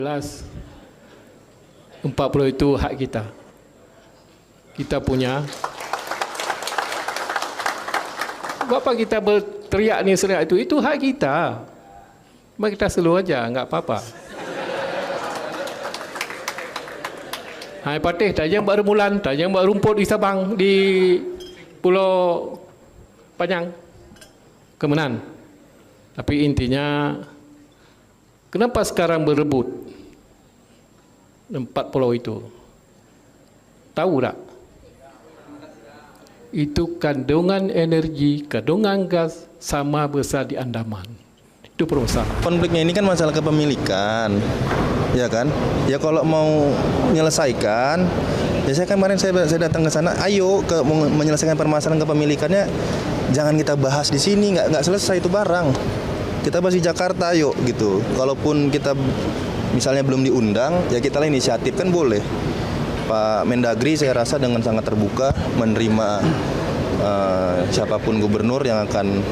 Jelas 40 itu hak kita. Kita punya. Bapa kita berteriak ni seriak itu hak kita. Mari kita slow aja, enggak apa-apa. Hai patih, tajam buat remulan, tajam buat rumput di Sabang, di Pulau Panjang. Kemenan. Tapi intinya, kenapa sekarang berebut 4 pulau itu? Tahu tak? Itu kandungan energi, kandungan gas sama besar di Andaman. Itu permasalahan. Konfliknya ini kan masalah kepemilikan, ya kan? Ya kalau mau menyelesaikan, ya saya kemarin saya datang ke sana, ayo menyelesaikan permasalahan kepemilikannya, jangan kita bahas di sini, nggak selesai itu barang. Kita bahas di Jakarta, ayo gitu. Kalaupun kita misalnya belum diundang, ya kita lah inisiatif kan boleh. Pak Mendagri saya rasa dengan sangat terbuka menerima siapapun gubernur yang akan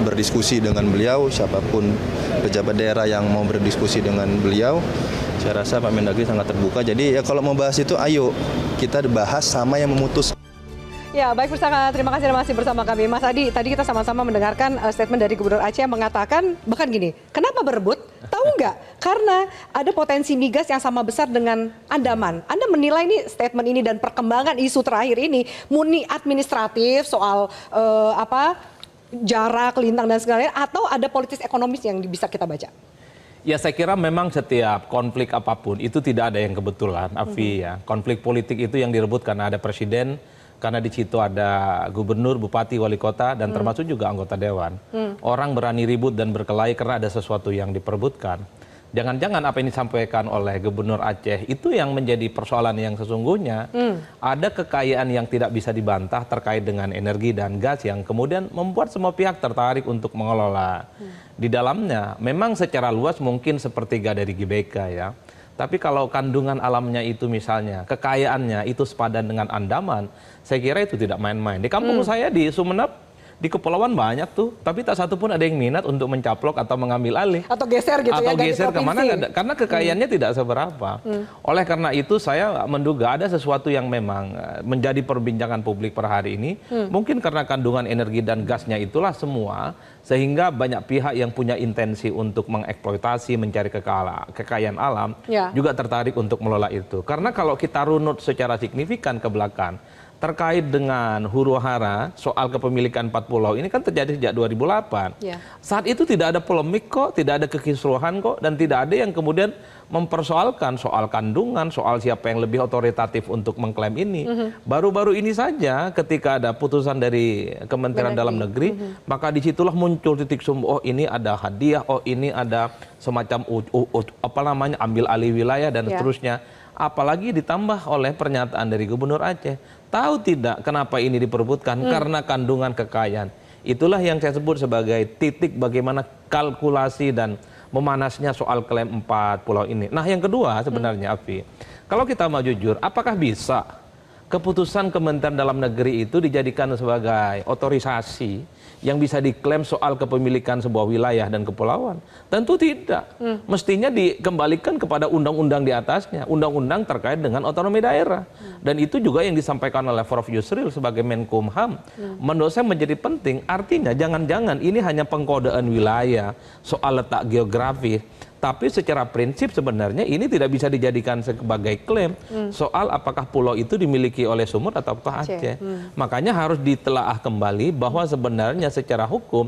berdiskusi dengan beliau, siapapun pejabat daerah yang mau berdiskusi dengan beliau. Saya rasa Pak Mendagri sangat terbuka. Jadi ya kalau mau bahas itu, ayo kita bahas sama yang memutus. Ya, baik Pusaka, terima kasih masih bersama kami. Mas Adi, tadi kita sama-sama mendengarkan statement dari Gubernur Aceh yang mengatakan, bahkan gini, kenapa berebut? Tahu nggak? Karena ada potensi migas yang sama besar dengan Andaman. Anda menilai nih statement ini dan perkembangan isu terakhir ini, murni administratif soal jarak, lintang dan segalanya, atau ada politis ekonomis yang bisa kita baca? Ya saya kira memang setiap konflik apapun itu tidak ada yang kebetulan, Afi ya. Konflik politik itu yang direbut karena ada presiden, karena di situ ada gubernur, bupati, wali kota, dan termasuk juga anggota dewan. Orang berani ribut dan berkelahi karena ada sesuatu yang diperebutkan. Jangan-jangan apa yang disampaikan oleh Gubernur Aceh itu yang menjadi persoalan yang sesungguhnya. Ada kekayaan yang tidak bisa dibantah terkait dengan energi dan gas yang kemudian membuat semua pihak tertarik untuk mengelola. Di dalamnya memang secara luas mungkin sepertiga dari GBK ya. Tapi kalau kandungan alamnya itu misalnya, kekayaannya itu sepadan dengan Andaman, saya kira itu tidak main-main. Di kampung saya di Sumeneb, di kepulauan banyak tuh, tapi tak satu pun ada yang minat untuk mencaplok atau mengambil alih. Atau geser gitu atau ya, geser kemana, karena kekayaannya tidak seberapa. Oleh karena itu saya menduga ada sesuatu yang memang menjadi perbincangan publik per hari ini. Mungkin karena kandungan energi dan gasnya itulah semua, sehingga banyak pihak yang punya intensi untuk mengeksploitasi, mencari kekayaan alam, juga tertarik untuk mengelola itu. Karena kalau kita runut secara signifikan ke belakang, terkait dengan huru-hara soal kepemilikan 4 pulau ini kan terjadi sejak 2008. Saat itu tidak ada polemik kok, tidak ada kekisruhan kok, dan tidak ada yang kemudian mempersoalkan soal kandungan, soal siapa yang lebih otoritatif untuk mengklaim ini. Baru-baru ini saja ketika ada putusan dari Kementerian Dalam Negeri, maka disitulah muncul titik sumber, oh ini ada hadiah, oh ini ada semacam ambil alih wilayah dan seterusnya. Apalagi ditambah oleh pernyataan dari Gubernur Aceh. Tahu tidak kenapa ini diperebutkan? Karena kandungan kekayaan. Itulah yang saya sebut sebagai titik bagaimana kalkulasi dan memanasnya soal klaim 4 pulau ini. Nah yang kedua sebenarnya Afi, kalau kita mau jujur, apakah bisa keputusan Kementerian Dalam Negeri itu dijadikan sebagai otorisasi yang bisa diklaim soal kepemilikan sebuah wilayah dan kepulauan? Tentu tidak. Mestinya dikembalikan kepada undang-undang di atasnya, undang-undang terkait dengan otonomi daerah. Dan itu juga yang disampaikan oleh Prof. Yusril sebagai Menkumham. Menurut saya menjadi penting, artinya jangan-jangan ini hanya pengkodean wilayah, soal letak geografis. Tapi secara prinsip sebenarnya ini tidak bisa dijadikan sebagai klaim soal apakah pulau itu dimiliki oleh Sumut atau Aceh. Makanya harus ditelaah kembali bahwa sebenarnya secara hukum,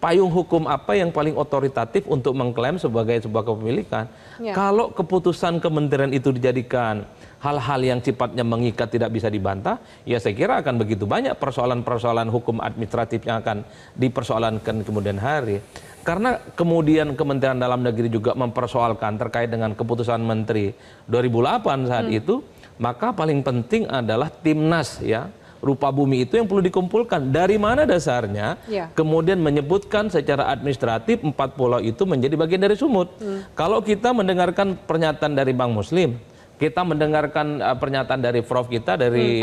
payung hukum apa yang paling otoritatif untuk mengklaim sebagai sebuah kepemilikan. Kalau keputusan kementerian itu dijadikan hal-hal yang sifatnya mengikat tidak bisa dibantah, ya saya kira akan begitu banyak persoalan-persoalan hukum administratif yang akan dipersoalankan kemudian hari. Karena kemudian Kementerian Dalam Negeri juga mempersoalkan terkait dengan keputusan Menteri 2008 saat itu, maka paling penting adalah Timnas ya, Rupa Bumi itu yang perlu dikumpulkan. Dari mana dasarnya? Kemudian menyebutkan secara administratif 4 pulau itu menjadi bagian dari Sumut. Kalau kita mendengarkan pernyataan dari Bang Muslim, Kita mendengarkan pernyataan dari Prof kita dari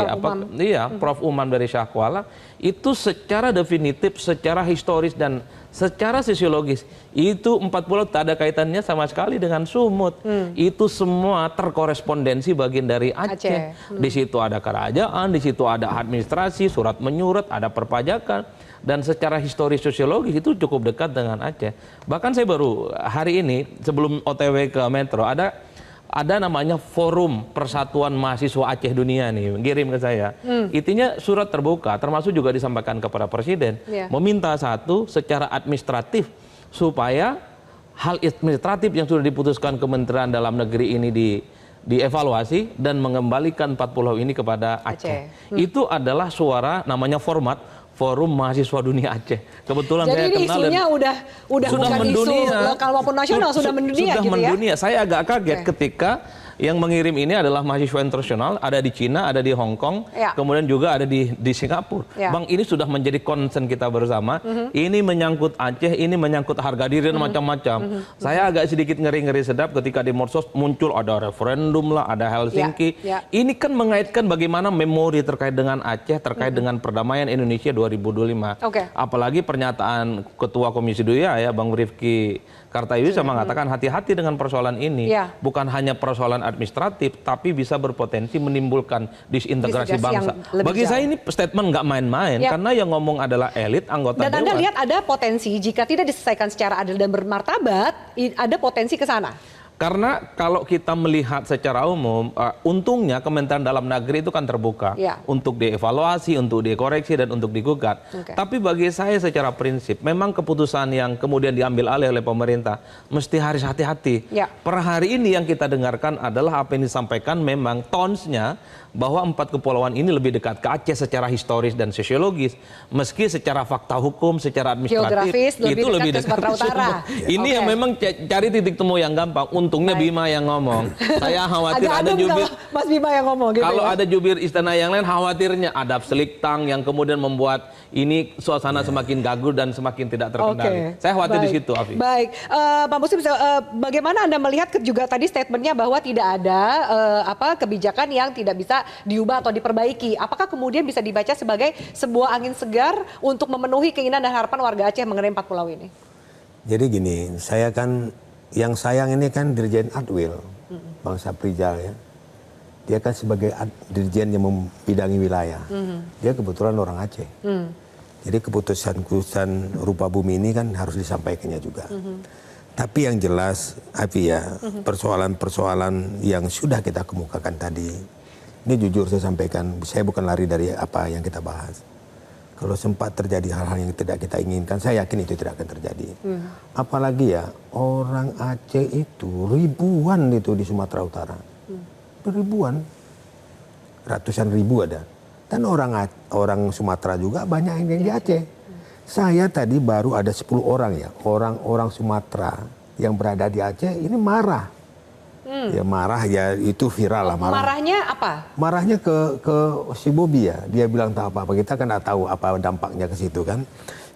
Prof Umam dari Syahkuala itu secara definitif, secara historis dan secara sosiologis itu 4 pulau tak ada kaitannya sama sekali dengan Sumut. Itu semua terkorespondensi bagian dari Aceh. Di situ ada kerajaan, di situ ada administrasi, surat menyurat, ada perpajakan. Dan secara historis sosiologis itu cukup dekat dengan Aceh. Bahkan saya baru hari ini sebelum OTW ke Metro ada namanya Forum Persatuan Mahasiswa Aceh Dunia nih, kirim ke saya. Intinya surat terbuka, termasuk juga disampaikan kepada Presiden, meminta satu secara administratif supaya hal administratif yang sudah diputuskan Kementerian Dalam Negeri ini dievaluasi dan mengembalikan 4 pulau ini kepada Aceh. Itu adalah suara namanya Forum Mahasiswa Dunia Aceh. Kebetulan jadi saya ini kenal isunya udah bukan mendunia. Isu lokal maupun nasional, sudah mendunia sudah gitu mendunia. ya. Saya agak kaget ketika yang mengirim ini adalah mahasiswa internasional, ada di Cina, ada di Hong Kong, kemudian juga ada di Singapura. Bang, ini sudah menjadi concern kita bersama. Ini menyangkut Aceh, ini menyangkut harga diri dan macam-macam. Saya agak sedikit ngeri-ngeri sedap ketika di Morsos muncul ada referendum lah, ada Helsinki. Ini kan mengaitkan bagaimana memori terkait dengan Aceh, terkait dengan perdamaian Indonesia 2025. Apalagi pernyataan Ketua Komisi 2 ya, Bang Rifki Kartayuda sama mengatakan hati-hati dengan persoalan ini. Bukan hanya persoalan administratif, tapi bisa berpotensi menimbulkan disintegrasi bangsa. Bagi saya ini statement nggak main-main, karena yang ngomong adalah elit, anggota Dan dewan. Anda lihat ada potensi jika tidak diselesaikan secara adil dan bermartabat, ada potensi ke sana. Karena kalau kita melihat secara umum, untungnya Kementerian Dalam Negeri itu kan terbuka untuk dievaluasi, untuk dikoreksi, dan untuk digugat. Tapi bagi saya secara prinsip, memang keputusan yang kemudian diambil alih oleh pemerintah mesti harus hati-hati. Per hari ini yang kita dengarkan adalah apa yang disampaikan memang tonsnya bahwa 4 kepulauan ini lebih dekat ke Aceh secara historis dan sosiologis, meski secara fakta hukum, secara administratif geografis itu lebih dekat ke Sumatera Utara. Ini yang memang cari titik temu yang gampang. Untungnya Bima yang ngomong. Saya khawatir ada jubir Mas Bima yang ngomong gitu. Kalau ada jubir istana yang lain, khawatirnya ada seliktang yang kemudian membuat ini suasana semakin gaduh dan semakin tidak terkendali. Saya khawatir di situ, Afi. Baik, Pak Muslim, bagaimana Anda melihat juga tadi statementnya bahwa tidak ada kebijakan yang tidak bisa diubah atau diperbaiki? Apakah kemudian bisa dibaca sebagai sebuah angin segar untuk memenuhi keinginan dan harapan warga Aceh mengenai 4 pulau ini? Jadi gini, saya kan yang sayang ini kan Dirjen Adwil, Bang Saprijal ya. Dia kan sebagai dirjen yang membidangi wilayah. Dia kebetulan orang Aceh. Jadi keputusan rupa bumi ini kan harus disampaikannya juga. Tapi yang jelas, Afi ya, persoalan-persoalan yang sudah kita kemukakan tadi, ini jujur saya sampaikan, saya bukan lari dari apa yang kita bahas. Kalau sempat terjadi hal-hal yang tidak kita inginkan, saya yakin itu tidak akan terjadi. Apalagi ya, orang Aceh itu ribuan itu di Sumatera Utara. Ribuan, ratusan ribu ada. Dan orang Sumatera juga banyak yang di Aceh. Saya tadi baru ada 10 orang ya, orang Sumatera yang berada di Aceh ini marah. Ya marah ya, itu viral lah marah. Marahnya apa? Marahnya ke si Bobi ya. Dia bilang tak apa-apa. Kita kan nggak tahu apa dampaknya ke situ kan.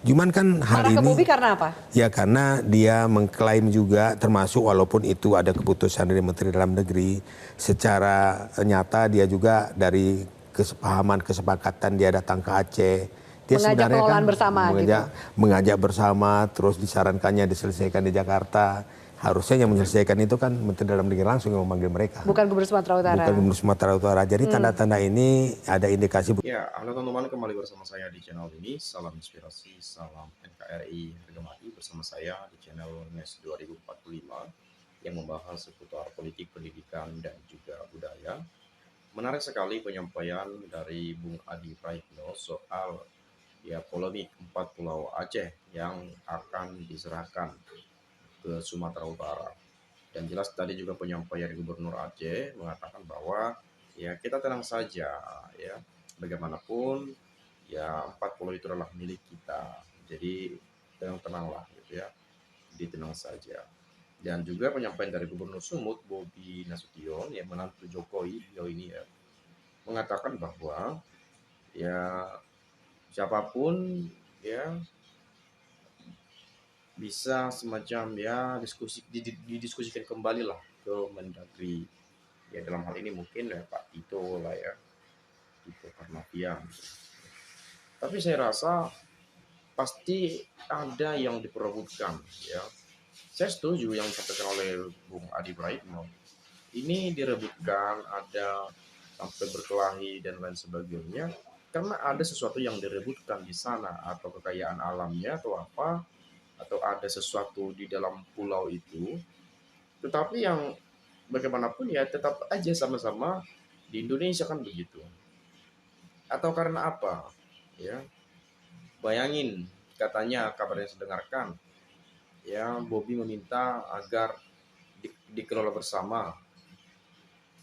Cuman kan hal Marah ini. ke Bobi karena apa? Ya karena dia mengklaim juga, termasuk walaupun itu ada keputusan dari Menteri Dalam Negeri, secara nyata dia juga dari kesepakatan dia datang ke Aceh. Dia mengajak pengelolaan bersama mengajak bersama, terus disarankannya diselesaikan di Jakarta. Harusnya yang menyelesaikan itu kan Menteri Dalam Negeri langsung yang memanggil mereka. Bukan Gubernur Sumatera Utara. Bukan Gubernur Sumatera Utara. Jadi tanda-tanda ini ada indikasi. Ya, halo teman-teman, kembali bersama saya di channel ini. Salam inspirasi, salam NKRI harga mati bersama saya di channel NES 2045 yang membahas seputar politik, pendidikan, dan juga budaya. Menarik sekali penyampaian dari Bung Adi Praitno soal polemik 4 pulau Aceh yang akan diserahkan ke Sumatera Utara. Dan jelas tadi juga penyampaian Gubernur Aceh mengatakan bahwa kita tenang saja ya, bagaimanapun 4 pulau itu adalah milik kita. Jadi tenang-tenanglah gitu ya. Jadi tenang saja. Dan juga penyampaian dari Gubernur Sumut Bobi Nasution yang menantu Jokowi beliau ini mengatakan bahwa siapapun bisa semacam didiskusikan kembali lah ke Mendagri Ya dalam hal ini mungkin ya Pak Tito lah ya, Tito Karnavian. Tapi saya rasa pasti ada yang diperebutkan ya. Saya setuju yang disampaikan oleh Bung Adi Praitno. Ini direbutkan, ada sampai berkelahi dan lain sebagainya, karena ada sesuatu yang direbutkan di sana, atau kekayaan alamnya atau apa, atau ada sesuatu di dalam pulau itu. Tetapi yang bagaimanapun ya tetap aja sama-sama di Indonesia kan begitu. Atau karena apa? Ya, bayangin katanya kabar yang saya dengarkan, ya Bobby meminta agar dikelola bersama.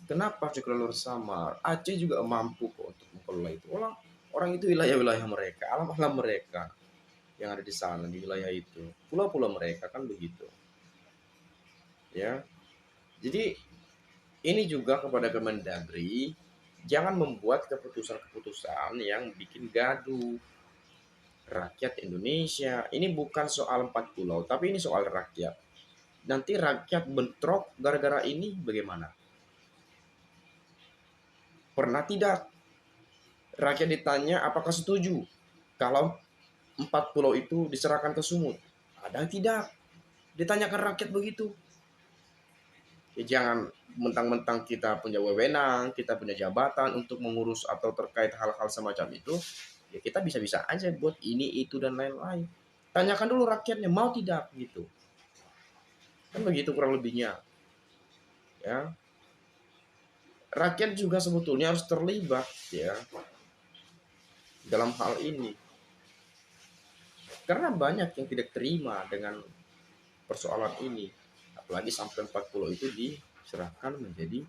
Kenapa dikelola bersama? Aceh juga mampu kok untuk mengelola itu. Orang itu wilayah-wilayah mereka, alam-alam mereka yang ada di sana, di wilayah itu. Pulau-pulau mereka kan begitu. Ya. Jadi ini juga kepada Kemendagri, jangan membuat keputusan-keputusan yang bikin gaduh rakyat Indonesia. Ini bukan soal 4 pulau, tapi ini soal rakyat. Nanti rakyat bentrok gara-gara ini bagaimana? Pernah tidak rakyat ditanya apakah setuju kalau 4 pulau itu diserahkan ke Sumut? Ada tidak? Ditanyakan rakyat begitu. Ya, jangan mentang-mentang kita punya wewenang, kita punya jabatan untuk mengurus atau terkait hal-hal semacam itu, ya kita bisa-bisa aja buat ini, itu, dan lain-lain. Tanyakan dulu rakyatnya, mau tidak gitu. Kan begitu kurang lebihnya. Ya. Rakyat juga sebetulnya harus terlibat ya dalam hal ini. Karena banyak yang tidak terima dengan persoalan ini. Apalagi sampai 4 pulau itu diserahkan menjadi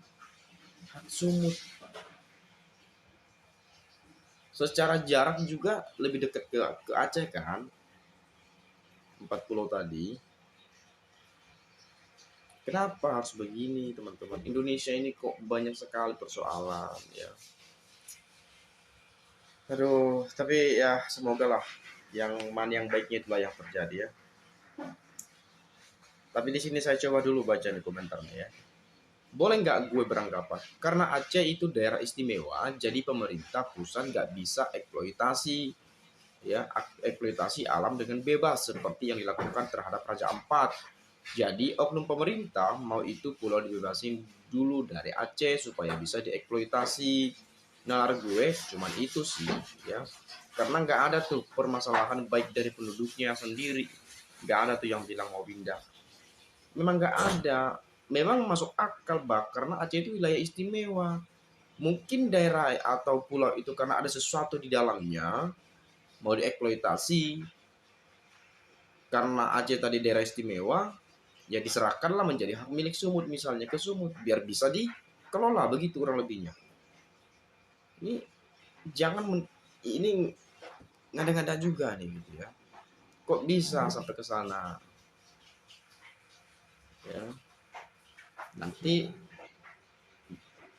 hak Sumut. Secara jarak juga lebih dekat ke Aceh kan. 4 pulau tadi. Kenapa harus begini teman-teman? Indonesia ini kok banyak sekali persoalan ya. Aduh, tapi ya semoga lah yang mana yang baiknya itulah yang terjadi ya. Tapi di sini saya coba dulu baca di komentarnya ya. Boleh nggak gue beranggapan? Karena Aceh itu daerah istimewa, jadi pemerintah pusat nggak bisa eksploitasi ya, eksploitasi alam dengan bebas seperti yang dilakukan terhadap Raja Ampat. Jadi oknum pemerintah mau itu pulau dibebasin dulu dari Aceh supaya bisa dieksploitasi. Nalar gue cuman itu sih ya. Karena nggak ada tuh permasalahan baik dari penduduknya sendiri. Nggak ada tuh yang bilang mau pindah. Memang nggak ada. Memang masuk akal karena Aceh itu wilayah istimewa. Mungkin daerah atau pulau itu karena ada sesuatu di dalamnya mau dieksploitasi. Karena Aceh tadi daerah istimewa, ya diserahkanlah menjadi hak milik Sumut misalnya ke Sumut biar bisa dikelola begitu kurang lebihnya. Ini jangan ini ngada-ngada juga nih gitu ya. Kok bisa sampai ke sana? Ya. Nanti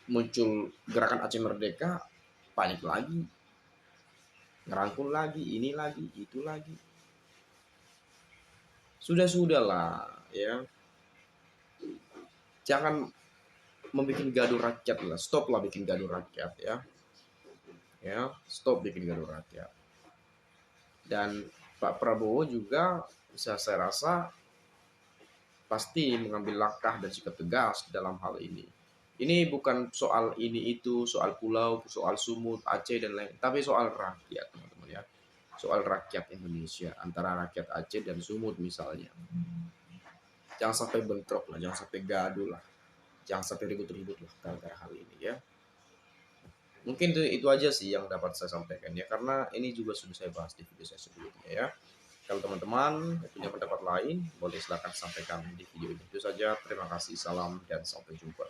muncul gerakan Aceh Merdeka, panik lagi. Ngerangkul lagi, ini lagi, itu lagi. Sudah-sudahlah ya. Jangan membuat gaduh rakyat lah. Stop lah bikin gaduh rakyat ya. Ya, stop bikin gaduh rakyat. Dan Pak Prabowo juga saya rasa pasti mengambil langkah dan sikap tegas dalam hal ini. Ini bukan soal ini itu, soal pulau, soal Sumut, Aceh dan lain, tapi soal rakyat, teman-teman ya. Soal rakyat Indonesia, antara rakyat Aceh dan Sumut misalnya. Jangan sampai bentrok lah, jangan sampai gaduh lah. Jangan sampai ribut-ribut lah gara-gara hal ini ya. Mungkin itu aja sih yang dapat saya sampaikan ya, karena ini juga sudah saya bahas di video saya sebelumnya ya. Kalau teman-teman punya pendapat lain, boleh silakan sampaikan di video ini. Itu saja, terima kasih, salam, dan sampai jumpa.